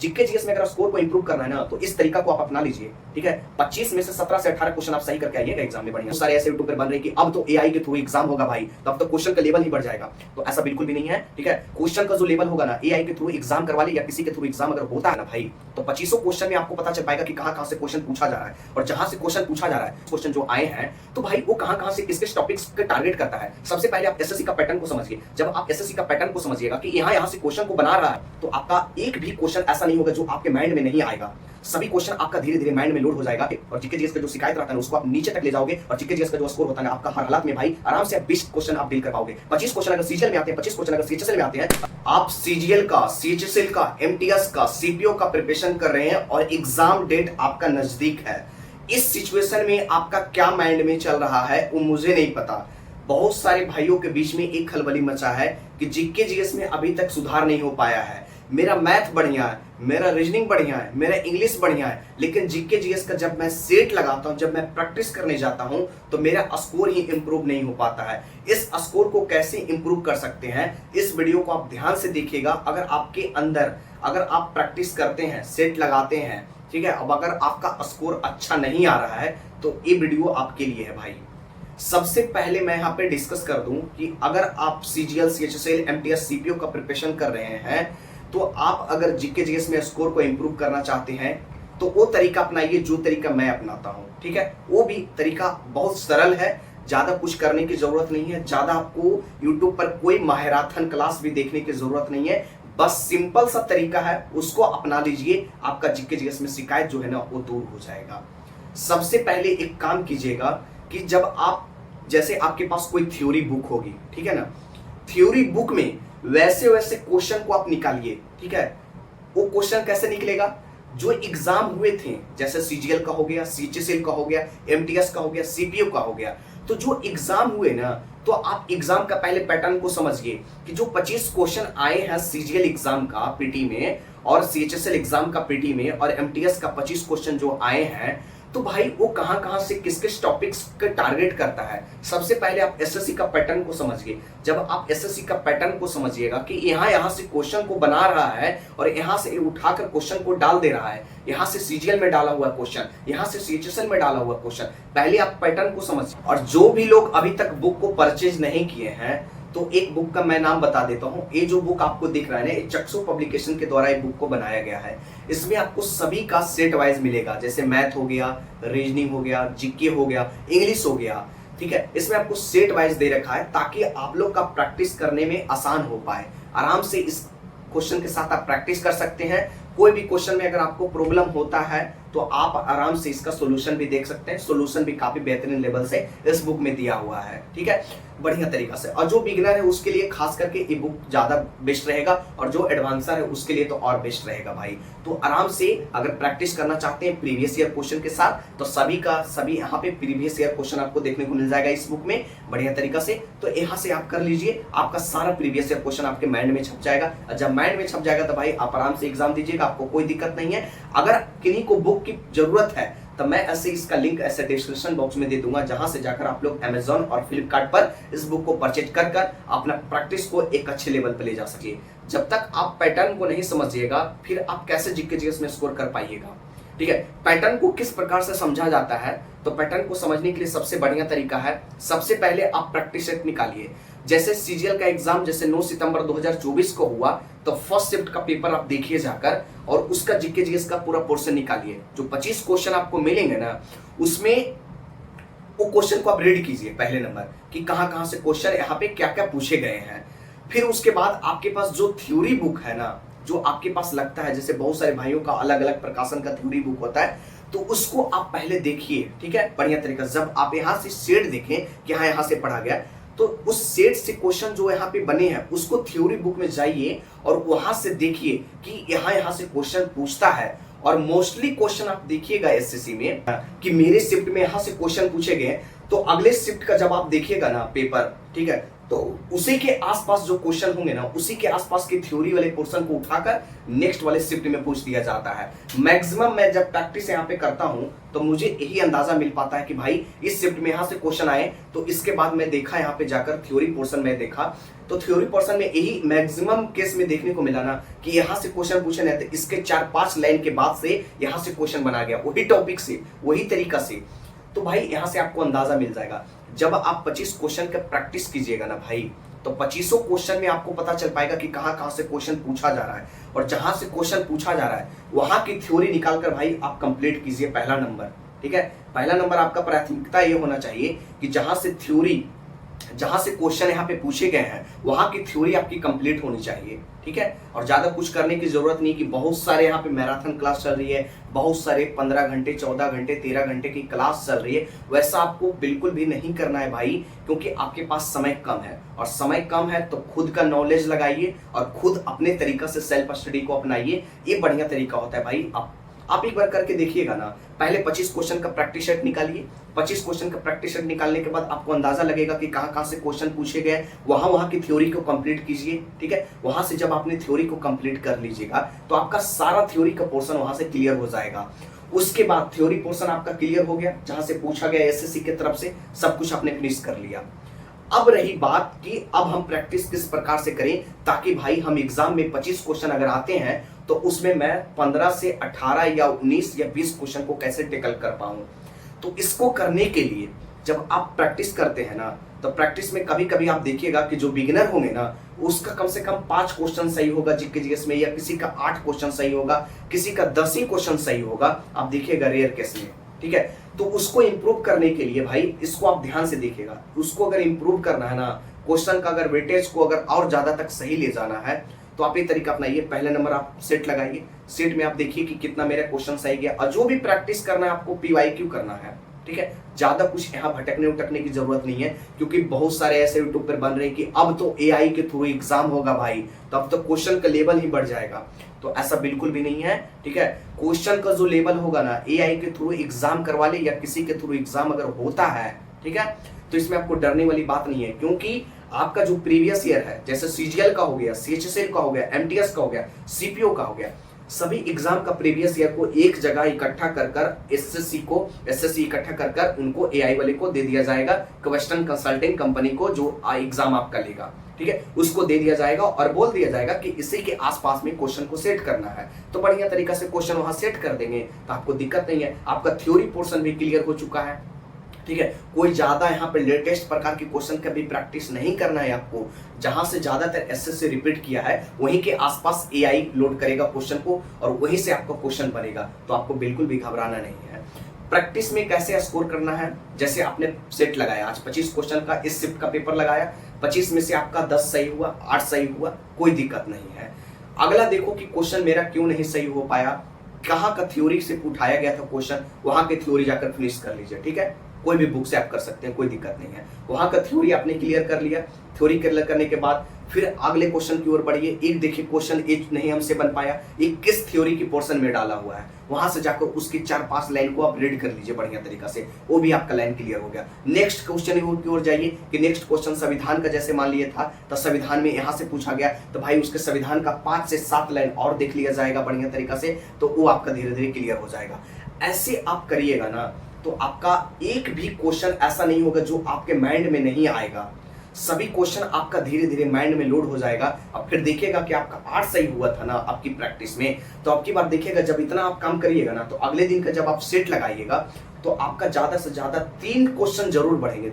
GK GS में अगर score को इंप्रूव करना है ना तो इस तरीका को आप अपना लीजिए, ठीक है। 25 में से 17 से 18 क्वेश्चन आप सही करके आइएगा एग्जाम में। बढ़िया सारे ऐसे यूट्यूब पर बन रहे कि अब तो एआई के थ्रू एग्जाम होगा भाई, तो अब तो क्वेश्चन का लेवल ही बढ़ जाएगा। तो ऐसा बिल्कुल भी नहीं है, ठीक है। क्वेश्चन का जो लेवल होगा ना एआई के थ्रू एग्जाम करवा ले या किसी के थ्रू एग्जाम अगर होता है ना भाई, तो 25 क्वेश्चन में आपको पता चल पाएगा कि कहां से क्वेश्चन पूछा जा रहा है, और जहां से क्वेश्चन पूछा जा रहा है क्वेश्चन जो आए हैं तो भाई वो कहां से किस टॉपिक्स के टारगेट करता है। सबसे पहले आप एसएससी का पैटर्न को समझिए। जब आप एसएससी का पैटर्न को समझिएगा कि यहां से क्वेश्चन को बना रहा है, तो आपका एक भी क्वेश्चन ऐसा नहीं होगा जो आपके माइंड में नहीं आएगा। सभी क्वेश्चन आपका धीरे धीरे माइंड में लोड हो जाएगा, और जीके जीएस का जो शिकायत रहता है उसको आप नीचे तक ले जाओगे, और जीके जीएस का जो स्कोर होता है आपका हर हालत में भाई आराम से आप 20 क्वेश्चन आप डील कर पाओगे। 25 क्वेश्चन अगर सीजीएल में आते हैं, 25 क्वेश्चन अगर सीएचएसएल में आते हैं, आप सीजीएल का, सीएचएसएल का, एमटीएस का, सीपीओ का प्रिपरेशन कर रहे हैं और एग्जाम डेट आपका नजदीक है। इस सिचुएशन में आपका क्या माइंड में चल रहा है वो मुझे नहीं पता। बहुत सारे भाइयों के बीच में एक खलबली मचा है कि जीके जीएस में अभी तक सुधार नहीं हो पाया है। मेरा मैथ बढ़िया है, मेरा रीजनिंग बढ़िया है, मेरा इंग्लिश बढ़िया है, लेकिन जीके जीएस का जब मैं सेट लगाता हूं, जब मैं प्रैक्टिस करने जाता हूं, तो मेरा स्कोर ही इंप्रूव नहीं हो पाता है। इस स्कोर को कैसे इंप्रूव कर सकते हैं, इस वीडियो को आप ध्यान से देखिएगा। अगर आपके अंदर, अगर आप प्रैक्टिस करते हैं, सेट लगाते हैं, ठीक है, अब अगर आपका स्कोर अच्छा नहीं आ रहा है तो ये वीडियो आपके लिए है भाई। सबसे पहले मैं यहाँ पे डिस्कस कर दूं कि अगर आप सीजीएल, सीएचएसएल, एमटीएस, सीपीओ का प्रिपरेशन कर रहे हैं, तो आप अगर जीके जीएस में स्कोर को इंप्रूव करना चाहते हैं तो वो तरीका अपनाइए जो तरीका मैं अपनाता हूं, ठीक है। वो भी तरीका बहुत सरल है, ज्यादा कुछ करने की जरूरत नहीं है, ज्यादा आपको यूट्यूब पर कोई महाराथन क्लास भी देखने की जरूरत नहीं है। बस सिंपल सा तरीका है, उसको अपना लीजिए, आपका जीके जीएस में शिकायत जो है ना वो दूर हो जाएगा। सबसे पहले एक काम कीजिएगा कि जब आप, जैसे आपके पास कोई थ्योरी बुक होगी, ठीक है ना, थ्योरी बुक में वैसे वैसे क्वेश्चन को आप निकालिए, ठीक है। वो क्वेश्चन कैसे निकलेगा, जो एग्जाम हुए थे, जैसे सीजीएल का हो गया, सीएचएसएल का हो गया, एमटीएस का हो गया, सीपीओ का हो गया, तो जो एग्जाम हुए ना, तो आप एग्जाम का पहले पैटर्न को समझिए कि जो 25 क्वेश्चन आए हैं सीजीएल एग्जाम का पीटी में, और सीएचएसएल एग्जाम का पीटी में, और एमटीएस का 25 क्वेश्चन जो आए हैं, तो भाई वो कहां से किस किस टॉपिक्स के टारगेट करता है। सबसे पहले आप एसएससी का पैटर्न को समझिए। जब आप एसएससी का पैटर्न को समझिएगा कि यहां से क्वेश्चन को बना रहा है और यहां से उठाकर क्वेश्चन को डाल दे रहा है, यहां से सीजीएल में डाला हुआ क्वेश्चन, यहां से सीएचएसएल में डाला हुआ क्वेश्चन, पहले आप पैटर्न को समझिए। और जो भी लोग अभी तक बुक को परचेज नहीं किए हैं, तो एक बुक का मैं नाम बता देता हूं। ये जो बुक आपको दिख रहा है ना, ये चक्सो पब्लिकेशन के द्वारा ये बुक को बनाया गया है। इसमें आपको सभी का सेट वाइज मिलेगा, जैसे मैथ हो गया, रीजनिंग हो गया, जीके हो गया, इंग्लिश हो गया, ठीक है। इसमें आपको सेट वाइज दे रखा है ताकि आप लोग का प्रैक्टिस करने में आसान हो पाए। आराम से इस क्वेश्चन के साथ आप प्रैक्टिस कर सकते हैं। कोई भी क्वेश्चन में अगर आपको प्रॉब्लम होता है तो आप आराम से इसका सॉल्यूशन भी देख सकते हैं। सॉल्यूशन भी काफी बेहतरीन लेवल से इस बुक में दिया हुआ है, ठीक है, बढ़िया तरीका से। और जो बिगिनर है उसके लिए खास करके ये बुक ज्यादा बेस्ट रहेगा, और जो एडवांसर है उसके लिए तो और बेस्ट रहेगा भाई। तो आराम से अगर प्रैक्टिस करना चाहते हैं प्रीवियस ईयर क्वेश्चन के साथ, तो सभी का सभी यहाँ पे प्रीवियस ईयर क्वेश्चन आपको देखने को मिल जाएगा इस बुक में बढ़िया तरीका से। तो यहाँ से आप कर लीजिए, आपका सारा प्रीवियस ईयर क्वेश्चन आपके माइंड में छप जाएगा। और जब माइंड में छप जाएगा तो भाई आप आराम से एग्जाम दीजिएगा, आपको कोई दिक्कत नहीं है। अगर किन्हीं को बुक की जरूरत है तो मैं ऐसे इसका लिंक ऐसे डिस्क्रिप्शन बॉक्स में दे दूंगा, जहां से जाकर आप लोग अमेजॉन और फ्लिपकार्ट पर इस बुक को परचेज कर अपना प्रैक्टिस को एक अच्छे लेवल पर ले जा सकिए। जब तक आप पैटर्न को नहीं समझिएगा फिर आप कैसे जीके जीएस में स्कोर कर पाइएगा, ठीक है। पैटर्न को किस प्रकार से समझा जाता है, तो पैटर्न को समझने के लिए सबसे बढ़िया तरीका है, सबसे पहले आप प्रैक्टिस सेट निकालिए। जैसे सीजीएल का एग्जाम जैसे 9 सितंबर 2024 को हुआ, तो फर्स्ट शिफ्ट का पेपर आप देखिए जाकर, और उसका जीके जीएस का पूरा पोर्शन निकालिए। जो 25 क्वेश्चन आपको मिलेंगे ना, उसमें वो क्वेश्चन को आप रीड कीजिए पहले नंबर कि कहां से क्वेश्चन यहाँ पे क्या क्या पूछे गए हैं। फिर उसके बाद आपके पास जो थ्योरी बुक है ना, जो आपके पास लगता है, जैसे बहुत सारे भाइयों का अलग अलग प्रकाशन का थ्योरी बुक होता है, तो उसको आप पहले देखिए, ठीक है, बढ़िया तरीका। जब आप यहाँ से सेट देखें कि हाँ यहाँ से पढ़ा गया, तो उस सेट से क्वेश्चन जो यहाँ पे बने हैं उसको थ्योरी बुक में जाइए और वहां से देखिए कि यहाँ से क्वेश्चन पूछता है। और मोस्टली क्वेश्चन आप देखिएगा एसएससी में कि मेरे शिफ्ट में यहाँ से क्वेश्चन पूछे गए, तो अगले शिफ्ट का जब आप देखिएगा ना पेपर, ठीक है, तो उसी के आसपास जो क्वेश्चन होंगे ना, उसी के आसपास के थ्योरी वाले पोर्शन को उठाकर नेक्स्ट वाले शिफ्ट में पूछ दिया जाता है। मैक्सिमम मैं जब प्रैक्टिस यहाँ पे करता हूं तो मुझे यही अंदाजा मिल पाता है कि भाई इस शिफ्ट में यहाँ से क्वेश्चन आए, तो इसके बाद मैं देखा यहाँ पे जाकर थ्योरी पोर्शन में देखा, तो थ्योरी पोर्शन में यही मैक्सिमम केस में देखने को मिला ना कि यहाँ से क्वेश्चन पूछे नहीं थे, इसके 4-5 लाइन के बाद से यहाँ से क्वेश्चन बना गया, वही टॉपिक से, वही तरीका से। तो भाई यहां से आपको अंदाजा मिल जाएगा। जब आप 25 क्वेश्चन का प्रैक्टिस कीजिएगा ना भाई, तो 25 क्वेश्चन में आपको पता चल पाएगा कि कहां कहां से क्वेश्चन पूछा जा रहा है, और जहां से क्वेश्चन पूछा जा रहा है वहां की थ्योरी निकालकर भाई आप कंप्लीट कीजिए पहला नंबर। ठीक है, पहला नंबर आपका प्राथमिकता ये होना चाहिए कि जहां से क्वेश्चन यहाँ पे पूछे गए हैं वहां की थ्योरी आपकी कंप्लीट होनी चाहिए। ठीक है, और ज्यादा कुछ करने की जरूरत नहीं कि बहुत सारे यहाँ पे मैराथन क्लास चल रही है, बहुत सारे 15 घंटे 14 घंटे 13 घंटे की क्लास चल रही है, वैसा आपको बिल्कुल भी नहीं करना है भाई, क्योंकि आपके पास समय कम है, और समय कम है तो खुद का नॉलेज लगाइए और खुद अपने तरीका से सेल्फ स्टडी को अपनाइए। ये बढ़िया तरीका होता है भाई। आप एक बार करके देखिएगा ना, पहले 25 क्वेश्चन का प्रैक्टिस सेट निकालिए। 25 क्वेश्चन का प्रैक्टिस सेट निकालने के बाद आपको अंदाजा लगेगा कि कहां कहां से क्वेश्चन पूछे गए, वहां की थ्योरी को कंप्लीट कीजिए। ठीक है, वहां से जब आपने थ्योरी को कंप्लीट कर लीजिएगा तो आपका सारा थ्योरी का पोर्शन वहां से क्लियर हो जाएगा। उसके बाद थ्योरी पोर्शन आपका क्लियर हो गया, जहां से पूछा गया एसएससी की तरफ से, सब कुछ आपने फिनिश कर लिया। अब रही बात कि अब हम प्रैक्टिस किस प्रकार से करें ताकि भाई हम एग्जाम में 25 क्वेश्चन अगर आते हैं तो उसमें मैं 15 से 18 या 19 या 20 क्वेश्चन को कैसे टेकल कर पाऊं। तो इसको करने के लिए जब आप प्रैक्टिस करते हैं ना, तो प्रैक्टिस में कभी कभी आप देखिएगा कि जो बिगिनर होंगे ना, उसका कम से कम 5 क्वेश्चन सही होगा जीके जीएस में, या किसी का 8 क्वेश्चन सही होगा, किसी का 10 ही क्वेश्चन सही होगा, आप देखिएगा रेयर केस में। ठीक है, तो उसको इंप्रूव करने के लिए भाई इसको आप ध्यान से देखिएगा। उसको अगर इंप्रूव करना है ना, क्वेश्चन का अगर वेटेज को अगर और ज्यादा तक सही ले जाना है, तो आप ये तरीका अपनाइए। पहले नंबर आप सेट लगाइए, सेट में आप देखिए कि कितना मेरा क्वेश्चन सही गया, और जो भी प्रैक्टिस करना है आपको पीवाईक्यू करना है। ठीक है, ज्यादा कुछ यहाँ भटकने उटकने की जरूरत नहीं है, क्योंकि बहुत सारे ऐसे यूट्यूब पर बन रहे हैं कि अब तो एआई के थ्रू एग्जाम होगा भाई, तो अब तो क्वेश्चन का लेवल ही बढ़ जाएगा। तो ऐसा बिल्कुल भी नहीं है। ठीक है, क्वेश्चन का जो लेवल होगा ना, एआई के थ्रू एग्जाम करवा ले या किसी के थ्रू एग्जाम अगर होता है, ठीक है, तो इसमें आपको डरने वाली बात नहीं है, क्योंकि आपका जो प्रीवियस ईयर है, जैसे सीजीएल का हो गया, सीएचएसएल का हो गया, एमटीएस का हो गया, सीपीओ का हो गया, सभी एग्जाम का प्रीवियस ईयर को एक जगह इकट्ठा कर एसएससी इकट्ठा कर उनको एआई वाले को दे दिया जाएगा, क्वेश्चन कंसल्टिंग कंपनी को जो एग्जाम आपका लेगा। ठीक है, उसको दे दिया जाएगा और बोल दिया जाएगा कि इसी के आसपास में क्वेश्चन को सेट करना है, तो बढ़िया तरीका से क्वेश्चन वहां सेट कर देंगे, तो आपको दिक्कत नहीं है। आपका थ्योरी पोर्शन भी क्लियर हो चुका है। ठीक है, कोई ज्यादा यहाँ पे लेटेस्ट प्रकार के क्वेश्चन का भी प्रैक्टिस नहीं करना है आपको। जहां से ज्यादातर एसएससी रिपीट किया है वहीं के आसपास एआई लोड करेगा क्वेश्चन को, और वहीं से आपका क्वेश्चन बनेगा, तो आपको बिल्कुल भी घबराना नहीं है। प्रैक्टिस में कैसे स्कोर करना है, जैसे आपने सेट लगाया, आज 25 क्वेश्चन का इस शिफ्ट का पेपर लगाया, 25 में से आपका 10 सही हुआ, 8 सही हुआ, कोई दिक्कत नहीं है। अगला देखो कि क्वेश्चन मेरा क्यों नहीं सही हो पाया, कहाँ का थ्योरी से उठाया गया था क्वेश्चन, वहां के थ्योरी जाकर फिनिश कर लीजिए। ठीक है, कोई भी बुक से आप कर सकते हैं, कोई दिक्कत नहीं है। वहां का थ्योरी आपने क्लियर कर लिया, थ्योरी क्लियर करने के बाद फिर अगले क्वेश्चन की ओर बढ़िए। एक देखिए क्वेश्चन एक नहीं हमसे बन पाया, एक किस थ्योरी की पोर्शन में डाला हुआ है, वहां से जाकर उसकी 4-5 लाइन को आप रीड कर लीजिए बढ़िया तरीका से, वो भी आपका लाइन क्लियर हो गया। नेक्स्ट क्वेश्चन की ओर जाइए कि नेक्स्ट क्वेश्चन संविधान का जैसे मान लिया था, तो संविधान में यहाँ से पूछा गया, तो भाई उसके संविधान का 5 से 7 लाइन और देख लिया जाएगा बढ़िया तरीका से, तो वो आपका धीरे धीरे क्लियर हो जाएगा। ऐसे आप करिएगा ना, तो आपका एक भी क्वेश्चन ऐसा नहीं होगा जो आपके माइंड में नहीं आएगा, सभी क्वेश्चन आपका धीरे धीरे माइंड में लोड हो जाएगा। अब फिर देखिएगा कि आपका 8 सही हुआ था ना आपकी प्रैक्टिस में, तो आपकी बार देखिएगा जब इतना आप काम करिएगा ना, तो अगले दिन का जब आप सेट लगाइएगा तो आपका ज्यादा से ज्यादा 3 क्वेश्चन जरूर बढ़ेंगे,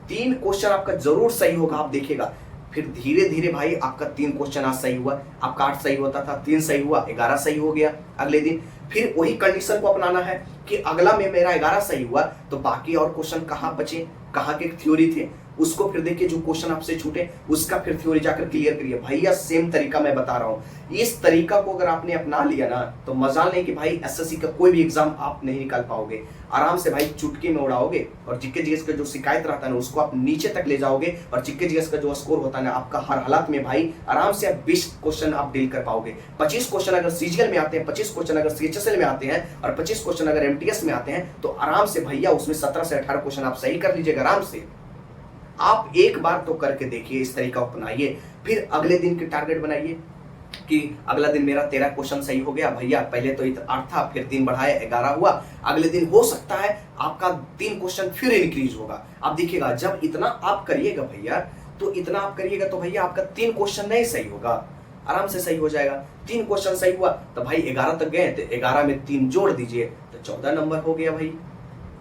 3 क्वेश्चन आपका जरूर सही होगा। आप देखिएगा फिर धीरे धीरे भाई आपका 3 क्वेश्चन आज सही हुआ, आपका 8 सही होता था, 3 सही हुआ, 11 सही हो गया अगले दिन। फिर वही कंडीशन को अपनाना है कि अगला में मेरा 11 सही हुआ, तो बाकी और क्वेश्चन कहाँ बचे, कहाँ के थ्योरी थे, उसको फिर देखिए जो क्वेश्चन आपसे छूटे उसका फिर थ्योरी जाकर क्लियर करिए। भैया सेम तरीका मैं बता रहा हूं, इस तरीका को अगर आपने अपना लिया ना तो मजाल नहीं कि भाई एसएससी का कोई भी एग्जाम आप नहीं निकाल पाओगे। आराम से भाई चुटकी में उड़ाओगे और जीके जीएस का जो शिकायत रहता है ना उसको आप नीचे तक ले जाओगे और जीके जीएस का जो स्कोर होता है ना आपका हर हालत में भाई आराम से आप 20 क्वेश्चन आप डील कर पाओगे। 25 क्वेश्चन अगर सीजीएल में आते हैं, 25 क्वेश्चन अगर सीएचएसएल में आते हैं और 25 क्वेश्चन अगर एमटीएस में आते हैं तो आराम से भैया उसमें 17 से 18 क्वेश्चन आप सही कर लीजिएगा आराम से। आप एक बार तो करके देखिए, इस तरीका अपनाइए, फिर अगले दिन की टारगेट बनाइए कि अगला दिन मेरा 13 क्वेश्चन सही हो गया भैया, पहले तो 8 था फिर 3 बढ़ाया 11 हुआ, अगले दिन हो सकता है आपका 3 क्वेश्चन फिर इंक्रीज होगा। आप देखिएगा जब इतना आप करिएगा भैया, तो इतना आप करिएगा तो भैया आपका 3 क्वेश्चन नहीं सही होगा, आराम से सही हो जाएगा। 3 क्वेश्चन सही हुआ तो भाई 11 तक गए, तो 11 में 3 जोड़ दीजिए तो 14 नंबर हो गया भाई,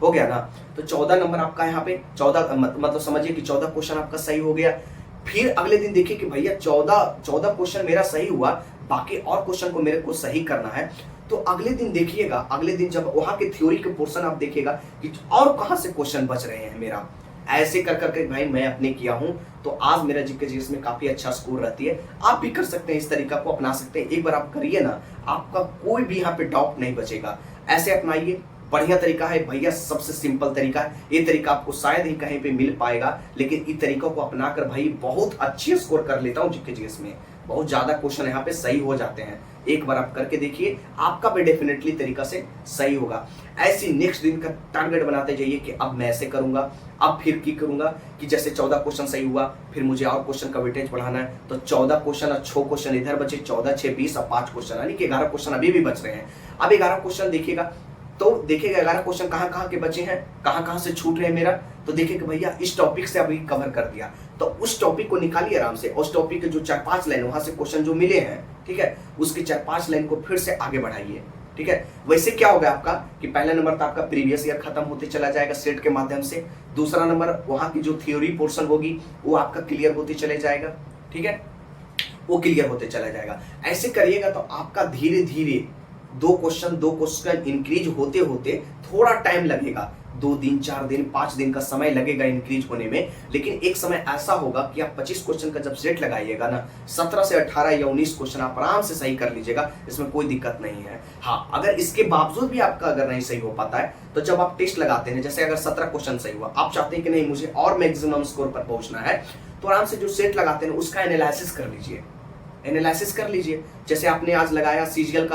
हो गया ना। तो 14 नंबर आपका यहाँ पे 14 मतलब समझिए कि 14 क्वेश्चन आपका सही हो गया। फिर अगले दिन देखिए कि भैया 14 क्वेश्चन मेरा सही हुआ, बाकी और क्वेश्चन को मेरे को सही करना है। तो अगले दिन देखिएगा, अगले दिन जब वहां के थ्योरी के पोर्शन आप देखिएगा कि और कहां से क्वेश्चन बच रहे हैं मेरा, ऐसे कर करके भाई मैं अपने किया हूं तो आज मेरा जीके जीएस में काफी अच्छा स्कोर रहती है। आप भी कर सकते हैं, इस तरीका को अपना सकते हैं। एक बार आप करिए ना, आपका कोई भी यहाँ पे डाउट नहीं बचेगा। ऐसे अपनाइए, बढ़िया तरीका है भैया, सबसे सिंपल तरीका है। ये तरीका आपको शायद ही कहीं पे मिल पाएगा, लेकिन इन तरीकों को अपनाकर भाई बहुत अच्छे स्कोर कर लेता हूँ जीके जीएस में, बहुत ज्यादा क्वेश्चन यहाँ पे सही हो जाते हैं। एक बार आप करके देखिए, आपका भी डेफिनेटली तरीका से सही होगा। ऐसी नेक्स्ट दिन का टारगेट बनाते जाइए कि अब मैं ऐसे करूंगा, अब फिर की करूंगा कि जैसे 14 क्वेश्चन सही हुआ, फिर मुझे और क्वेश्चन का वेटेज बढ़ाना है, तो 14 क्वेश्चन और 6 क्वेश्चन इधर बचे, 14 6 20 और 5 क्वेश्चन, यानी कि 11 क्वेश्चन अभी भी बच रहे हैं। अब 11 क्वेश्चन देखिएगा तो देखिएगा 11 क्वेश्चन कहाँ कहाँ के बचे हैं, कहाँ कहाँ से छूट रहे हैं मेरा, तो देखिए कि भैया इस टॉपिक से अभी कवर कर दिया, तो उस टॉपिक को निकालिए आराम से। उस टॉपिक के जो 4-5 लाइन वहां से क्वेश्चन जो मिले हैं, ठीक है, उसके 4-5 लाइन को फिर से आगे बढ़ाइए, ठीक है। वैसे क्या होगा आपका कि पहला नंबर तो आपका प्रीवियस ईयर खत्म होते चला जाएगा सेट के माध्यम से, दूसरा नंबर वहां की जो थ्योरी पोर्शन होगी वो आपका क्लियर होते चले जाएगा, ठीक है, वो क्लियर होते चला जाएगा। ऐसे करिएगा तो आपका धीरे धीरे 2 क्वेश्चन इंक्रीज होते होते थोड़ा टाइम लगेगा, 2 दिन 4 दिन 5 दिन का समय लगेगा इंक्रीज होने में, लेकिन एक समय ऐसा होगा कि आप 25 क्वेश्चन का जब सेट लगाइएगा ना, 17 से 18 या 19 क्वेश्चन आप आराम से सही कर लीजिएगा, इसमें कोई दिक्कत नहीं है। हाँ, अगर इसके बावजूद भी आपका अगर नहीं सही हो पाता है तो जब आप टेस्ट लगाते हैं, जैसे अगर 17 क्वेश्चन सही हुआ, आप चाहते हैं कि नहीं मुझे और मैक्सिमम स्कोर पर पहुंचना है, तो आराम से जो सेट लगाते हैं उसका एनालिसिस कर लीजिए, एनालिसिस कर लीजिए। जैसे आपने आज लगाया सीजीएल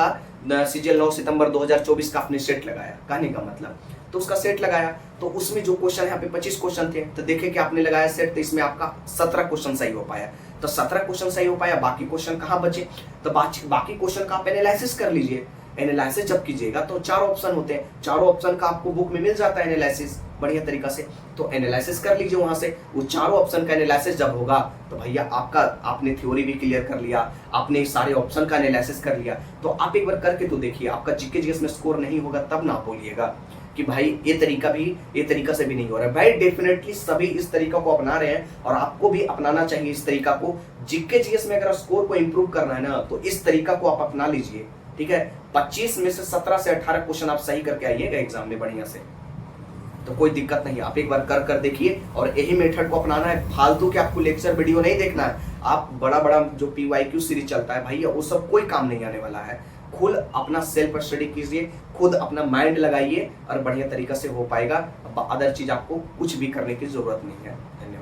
9 सितंबर 2024 का आपने सेट लगाया, कहने का मतलब, तो उसका सेट लगाया तो उसमें जो क्वेश्चन यहाँ पे 25 क्वेश्चन थे, तो देखे कि आपने लगाया सेट तो इसमें आपका 17 क्वेश्चन सही हो पाया, तो 17 क्वेश्चन सही हो पाया, बाकी क्वेश्चन कहाँ बचे, तो बाकी क्वेश्चन का आप एनालिसिस कर लीजिए। एनालिसिस जब कीजिएगा तो 4 ऑप्शन होते हैं, चारों ऑप्शन का आपको बुक में मिल जाता है एनालिसिस बढ़िया तरीका से, तो एनालिसिस कर लीजिए वहां से। वो चारों ऑप्शन का एनालिसिस जब होगा तो भैया आपने थ्योरी भी क्लियर कर लिया, आपने सारे ऑप्शन का एनालिसिस कर लिया, तो आप एक बार करके तो देखिए, आपका जीके जीएस में स्कोर नहीं होगा तब ना बोलिएगा कि भाई ये तरीका से भी नहीं हो रहा है। भाई डेफिनेटली सभी इस तरीका को अपना रहे हैं और आपको भी अपनाना चाहिए इस तरीका को। जीके जीएस में अगर स्कोर को इंप्रूव करना है ना तो इस तरीका को आप अपना लीजिए, ठीक है। 25 में से 17 से 18 क्वेश्चन आप सही करके आइएगा एग्जाम में बढ़िया से, तो कोई दिक्कत नहीं। आप एक बार कर देखिए और यही मेथड को अपनाना है। फालतू के आपको लेक्चर वीडियो नहीं देखना है, आप बड़ा जो पीवाईक्यू सीरीज चलता है भैया वो सब कोई काम नहीं आने वाला है। खुद अपना सेल्फ स्टडी कीजिए, खुद अपना माइंड लगाइए और बढ़िया तरीका से हो पाएगा। अदर चीज आपको कुछ भी करने की जरूरत नहीं है। धन्यवाद।